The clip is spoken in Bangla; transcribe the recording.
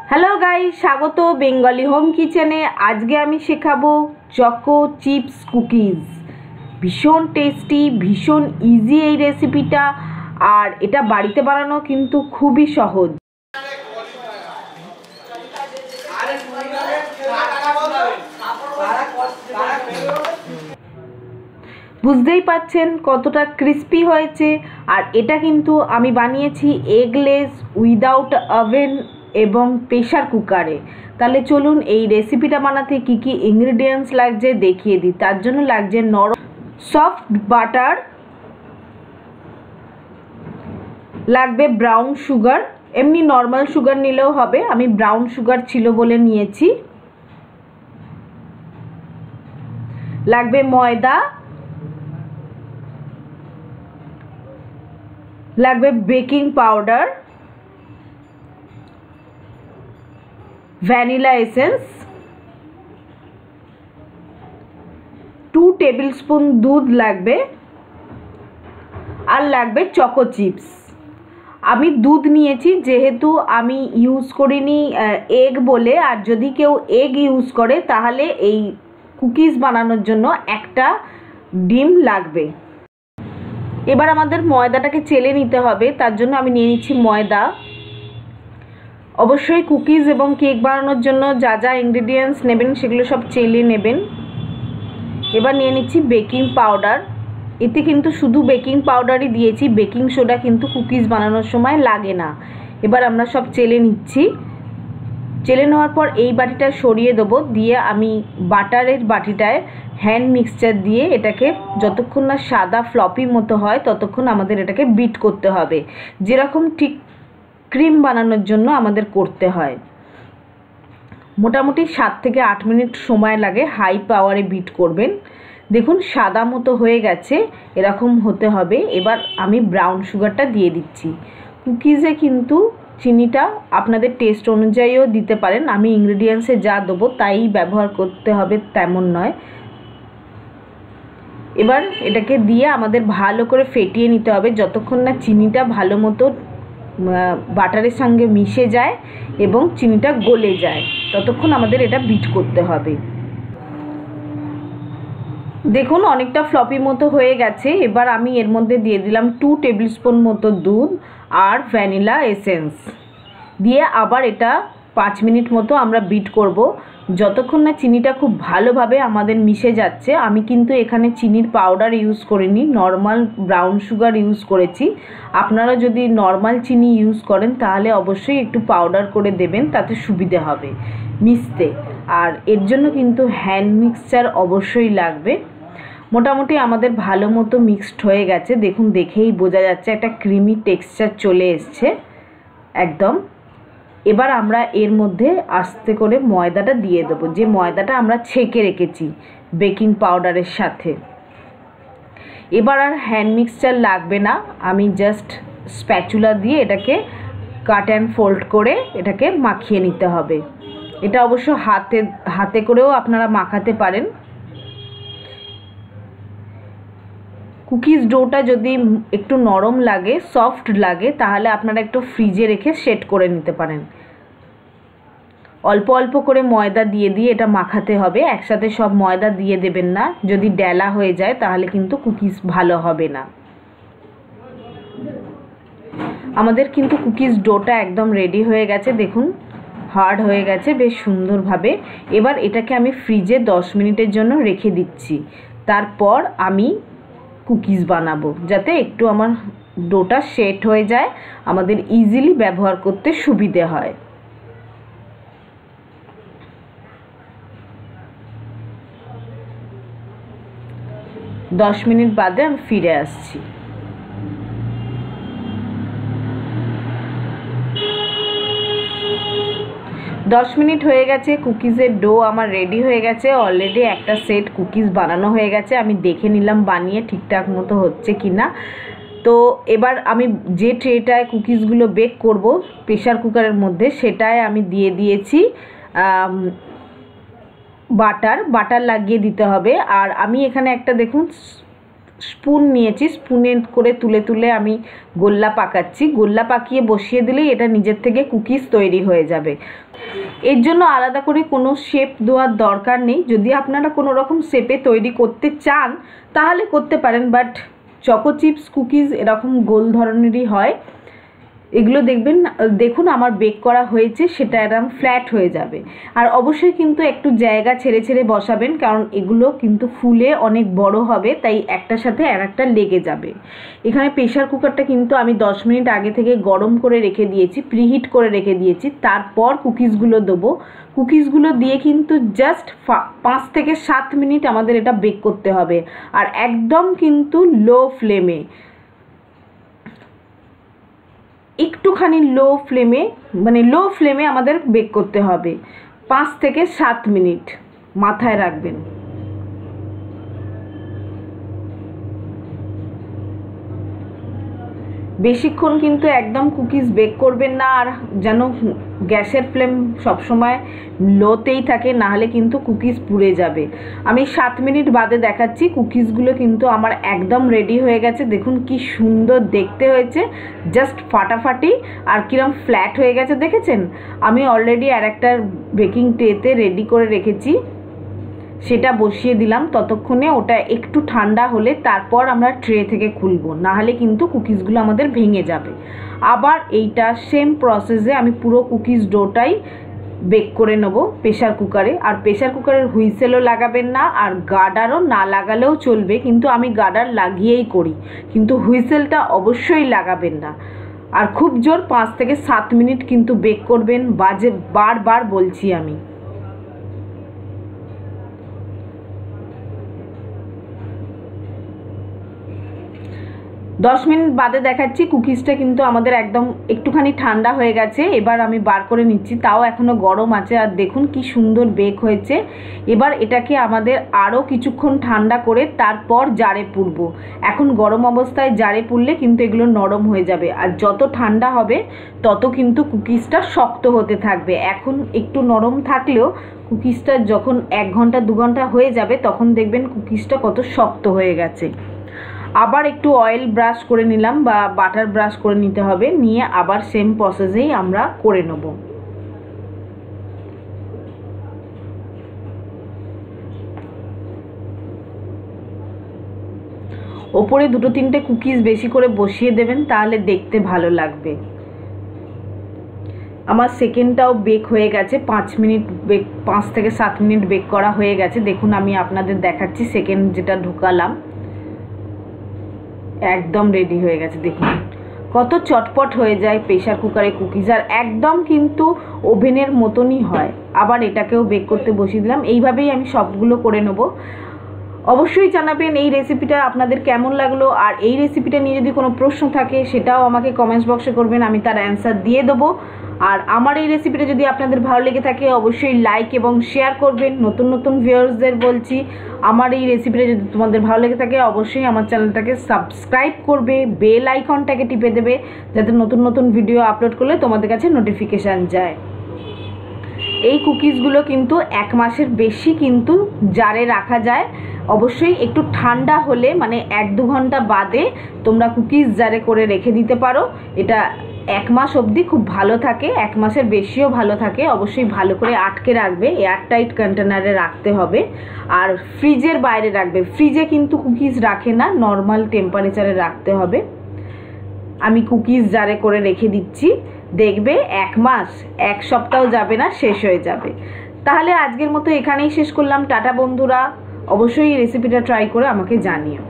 হ্যালো গাইস, স্বাগত বেঙ্গলি হোম কিচেনে। আজকে আমি শেখাবো চকো চিপস কুকিজ। ভীষণ টেস্টি, ভীষণ ইজি এই রেসিপিটা, আর এটা বাড়িতে বানানো কিন্তু খুবই সহজ। বুঝতেই পাচ্ছেন কতটা ক্রিস্পি হয়েছে। আর এটা কিন্তু আমি বানিয়েছি এগলেস, উইদাউট ওভেন এবং প্রেশার কুকারে। তাহলে চলুন এই রেসিপিটা বানাতে কি কি ইনগ্রিডিয়েন্টস লাগছে দেখিয়ে দিই। তার জন্য লাগছে নরম সফট বাটার, লাগবে ব্রাউন সুগার, এমনি নর্মাল সুগার নিলেও হবে, আমি ব্রাউন সুগার ছিল বলে নিয়েছি। লাগবে ময়দা, লাগবে baking powder, vanilla essence, 2 table spoon দুধ লাগবে, আর লাগবে চকো চিপস। আমি দুধ নিয়েছি যেহেতু আমি ইউজ করিনি এগ বলে, আর যদি কেউ এগ ইউজ করে তাহলে এই কুকিজ বানানোর জন্য একটা ডিম লাগবে। এবার আমাদের ময়দাটাকে চেলে নিতে হবে, তার জন্য আমি নিয়ে নিচ্ছি ময়দা। অবশ্যই কুকিজ এবং কেক বানানোর জন্য যা যা ইনগ্রিডিয়েন্টস নেবেন সেগুলো সব চেলে নেবেন। এবার নিয়ে নিচ্ছি বেকিং পাউডার। এতে কিন্তু শুধু বেকিং পাউডারই দিয়েছি, বেকিং সোডা কিন্তু কুকিজ বানানোর সময় লাগে না। এবার আমরা সব চেলে নিচ্ছি। চেলে নেওয়ার পর এই বাটিটা সরিয়ে দেবো, দিয়ে আমি বাটারের বাটিটায় হ্যান্ড মিক্সচার দিয়ে এটাকে যতক্ষণ না সাদা ফ্লপি মতো হয় ততক্ষণ আমাদের এটাকে বিট করতে হবে, যেরকম ঠিক ক্রিম বানানোর জন্য আমাদের করতে হয়। মোটামুটি 7 থেকে 8 মিনিট সময় লাগে, হাই পাওয়ারে বিট করবেন। দেখুন সাদা মতো হয়ে গেছে, এরকম হতে হবে। এবার আমি ব্রাউন সুগারটা দিয়ে দিচ্ছি। কুকিজে কিন্তু চিনিটা আপনাদের টেস্ট অনুযায়ীও দিতে পারেন, আমি ইনগ্রিডিয়েন্টসে যা দেবো তাই ব্যবহার করতে হবে তেমন নয়। এবার এটাকে দিয়ে আমাদের ভালো করে ফেটিয়ে নিতে হবে যতক্ষণ না চিনিটা ভালো মতো বাটারের সঙ্গে মিশে যায় এবং চিনিটা গলে যায়, ততক্ষণ আমাদের এটা বিট করতে হবে। দেখুন অনেকটা ফ্লপি মতো হয়ে গেছে। এবার আমি এর মধ্যে দিয়ে দিলাম 2 টেবিল স্পুন মতো দুধ আর ভ্যানিলা এসেন্স দিয়ে আবার এটা 5 মিনিট মতো আমরা বিট করব, যতক্ষণ না চিনিটা খুব ভালোভাবে আমাদের মিশে যাচ্ছে। আমি কিন্তু এখানে চিনির পাউডার ইউজ করিনি, নর্মাল ব্রাউন সুগার ইউজ করেছি। আপনারা যদি নর্মাল চিনি ইউজ করেন তাহলে অবশ্যই একটু পাউডার করে দেবেন, তাতে সুবিধে হবে মিশতে। আর এর জন্য কিন্তু হ্যান্ড মিক্সচার অবশ্যই লাগবে। মোটামুটি আমাদের ভালো মতো মিক্সড হয়ে গেছে, দেখুন দেখেই বোঝা যাচ্ছে একটা ক্রিমি টেক্সচার চলে এসছে একদম। এবার আমরা এর মধ্যে আস্তে করে ময়দাটা দিয়ে দেবো, যে ময়দাটা আমরা ছেঁকে রেখেছি বেকিং পাউডারের সাথে। এবার আর হ্যান্ড মিক্সচার লাগবে না, আমি জাস্ট স্প্যাচুলা দিয়ে এটাকে কাট অ্যান্ড ফোল্ড করে এটাকে মাখিয়ে নিতে হবে। এটা অবশ্য হাতে করেও আপনারা মাখাতে পারেন। কুকিজ ডোটা যদি একটু নরম লাগে, সফট লাগে, তাহলে আপনারা একটু ফ্রিজে রেখে সেট করে নিতে পারেন। অল্প অল্প করে ময়দা দিয়ে দিয়ে এটা মাখাতে হবে, একসাথে সব ময়দা দিয়ে দেবেন না, যদি ডেলা হয়ে যায় তাহলে কিন্তু কুকিজ ভালো হবে না। আমাদের কিন্তু কুকিজ ডোটা একদম রেডি হয়ে গেছে, দেখুন হার্ড হয়ে গেছে বেশ সুন্দরভাবে। এবার এটাকে আমি ফ্রিজে 10 মিনিটের জন্য রেখে দিচ্ছি। তারপর আমি কুকিজ বানাবো, যাতে একটু আমার ডোটা সেট হয়ে যায়, আমাদের ইজিলি ব্যবহার করতে সুবিধে হয়। 10 মিনিট বাদে আমি ফিরে আসছি। দশ মিনিট হয়ে গেছে, কুকিজের ডো আমার রেডি হয়ে গেছে। অলরেডি একটা সেট কুকিজ বানানো হয়ে গেছে, আমি দেখে নিলাম বানিয়ে ঠিকঠাক মতো হচ্ছে কি না। তো এবার আমি যে ট্রেটায় কুকিজগুলো বেক করব প্রেশার কুকারের মধ্যে, সেটায় আমি দিয়ে দিয়েছি বাটার লাগিয়ে দিতে হবে। আর আমি এখানে একটা দেখুন স্পুন নিয়েছি, স্পুনে করে তুলে তুলে আমি গোল্লা পাকাচ্ছি। গোল্লা পাকিয়ে বসিয়ে দিলেই এটা নিজের থেকে কুকিজ তৈরি হয়ে যাবে। এর জন্য আলাদা করে কোনো শেপ দেওয়ার দরকার নেই। যদি আপনারা কোনো রকম শেপে তৈরি করতে চান তাহলে করতে পারেন, বাট চকো চিপস কুকিজ এরকম গোল ধরনেরই হয়। এগুলো দেখুন আমার বেক করা হয়েছে, সেটা এরকম ফ্ল্যাট হয়ে যাবে। আর অবশ্যই কিন্তু একটু জায়গা ছেড়ে ছেড়ে বসাবেন, কারণ এগুলো কিন্তু ফুলে অনেক বড় হবে, তাই একটার সাথে আর একটা লেগে যাবে। এখানে প্রেশার কুকারটা কিন্তু আমি 10 মিনিট আগে থেকে গরম করে রেখে দিয়েছি, প্রিহিট করে রেখে দিয়েছি। তারপর কুকিজগুলো দেবো। কুকিজগুলো দিয়ে কিন্তু জাস্ট 5 থেকে 7 মিনিট আমাদের এটা বেক করতে হবে, আর একদম কিন্তু লো ফ্লেমে, একটুখানি লো ফ্লেমে আমাদের বেক করতে হবে 5 থেকে 7 মিনিট, মাথায় রাখবেন। বেশিক্ষণ কিন্তু একদম কুকিজ বেক করবেন না, আর যেন গ্যাসের ফ্লেম সবসময় লোতেই থাকে, নাহলে কিন্তু কুকিজ পুড়ে যাবে। আমি 7 মিনিট বাদে দেখাচ্ছি, কুকিজগুলো কিন্তু আমার একদম রেডি হয়ে গেছে। দেখুন কি সুন্দর দেখতে হয়েছে, জাস্ট ফাটাফাটি, আর কিরম ফ্ল্যাট হয়ে গেছে দেখেছেন। আমি অলরেডি আর একটা বেকিং ট্রেতে রেডি করে রেখেছি, সেটা বসিয়ে দিলাম। ততক্ষণে ওটা একটু ঠান্ডা হলে তারপর আমরা ট্রে থেকে খুলবো, নাহলে কিন্তু কুকিজগুলো আমাদের ভেঙে যাবে। আবার এইটা সেম প্রসেসে আমি পুরো কুকিজ ডোটাই বেক করে নেব প্রেশার কুকারে। আর প্রেশার কুকারের হুইসেলও লাগাবেন না, আর গার্ডারও না লাগালেও চলবে, কিন্তু আমি গার্ডার লাগিয়েই করি, কিন্তু হুইসেলটা অবশ্যই লাগাবেন না। আর খুব জোর 5 থেকে 7 মিনিট কিন্তু বেক করবেন, বারবার বলছি আমি। 10 মিনিট বাদে দেখাচ্ছি, কুকিজটা কিন্তু আমাদের একদম একটুখানি ঠান্ডা হয়ে গেছে। এবার আমি বার করে নিচ্ছি, তাও এখনও গরম আছে, আর দেখুন কি সুন্দর বেক হয়েছে। এবার এটাকে আমাদের আরও কিছুক্ষণ ঠান্ডা করে তারপর জারে পুরব। এখন গরম অবস্থায় জারে পুরলে কিন্তু এগুলো নরম হয়ে যাবে, আর যত ঠান্ডা হবে তত কিন্তু কুকিজটা শক্ত হতে থাকবে। এখন একটু নরম থাকলেও কুকিজটা যখন 1 ঘন্টা 2 ঘন্টা হয়ে যাবে তখন দেখবেন কুকিজটা কত শক্ত হয়ে গেছে। আবার একটু অয়েল ব্রাশ করে নিলাম, বা বাটার ব্রাশ করে নিতে হবে, নিয়ে আবার সেম প্রসেসেই আমরা করে নেব। ওপরে 2-3টে কুকিজ বেশি করে বসিয়ে দেবেন, তাহলে দেখতে ভালো লাগবে। আমার সেকেন্ডটাও বেক হয়ে গেছে, 5 থেকে 7 মিনিট বেক করা হয়ে গেছে। দেখুন আমি আপনাদের দেখাচ্ছি, সেকেন্ড যেটা ঢোকালাম একদম রেডি হয়ে গেছে। দেখুন কত চটপট হয়ে যায় প্রেশার কুকারে কুকিজ, আর একদম কিন্তু ওভেনের মতনই হয়। আবার এটাকেও বেক করতে বসিয়ে দিলাম। এইভাবেই আমি সবগুলো করে নেব। অবশ্যই জানাবেন এই রেসিপিটা আপনাদের কেমন লাগলো, আর এই রেসিপিটা নিয়ে যদি কোনো প্রশ্ন থাকে সেটাও আমাকে কমেন্টস বক্সে করবেন, আমি তার অ্যান্সার দিয়ে দেবো। আর আমার এই রেসিপিটা যদি আপনাদের ভালো লেগে থাকে অবশ্যই লাইক এবং শেয়ার করবেন। নতুন নতুন ভিউয়ার্সদের বলছি, আমার এই রেসিপিটা যদি তোমাদের ভালো লেগে থাকে অবশ্যই আমার চ্যানেলটাকে সাবস্ক্রাইব করবে, বেল আইকনটাকে টিপে দেবে, যাতে নতুন নতুন ভিডিও আপলোড করলে তোমাদের কাছে নোটিফিকেশান যায়। এই কুকিজগুলো কিন্তু 1 মাসের বেশি কিন্তু জারে রাখা যায়। অবশ্যই একটু ঠান্ডা হলে, মানে 1-2 ঘন্টা বাদে তোমরা কুকিজ জারে করে রেখে দিতে পারো। এটা 1 মাস অবধি খুব ভালো থাকে, 1 মাসের বেশিও ভালো থাকে। অবশ্যই ভালো করে আটকে রাখবে, এয়ারটাইট কন্টেনারে রাখতে হবে, আর ফ্রিজের বাইরে রাখবে। ফ্রিজে কিন্তু কুকিজ রাখে না, নর্মাল টেম্পারেচারে রাখতে হবে। আমি কুকিজ জারে করে রেখে দিচ্ছি, দেখবে 1 মাস 1 সপ্তাহ যাবে না, শেষ হয়ে যাবে। তাহলে আজকের মতো এখানেই শেষ করলাম। টাটা বন্ধুরা, অবশ্যই এই রেসিপিটা ট্রাই করে আমাকে জানিও।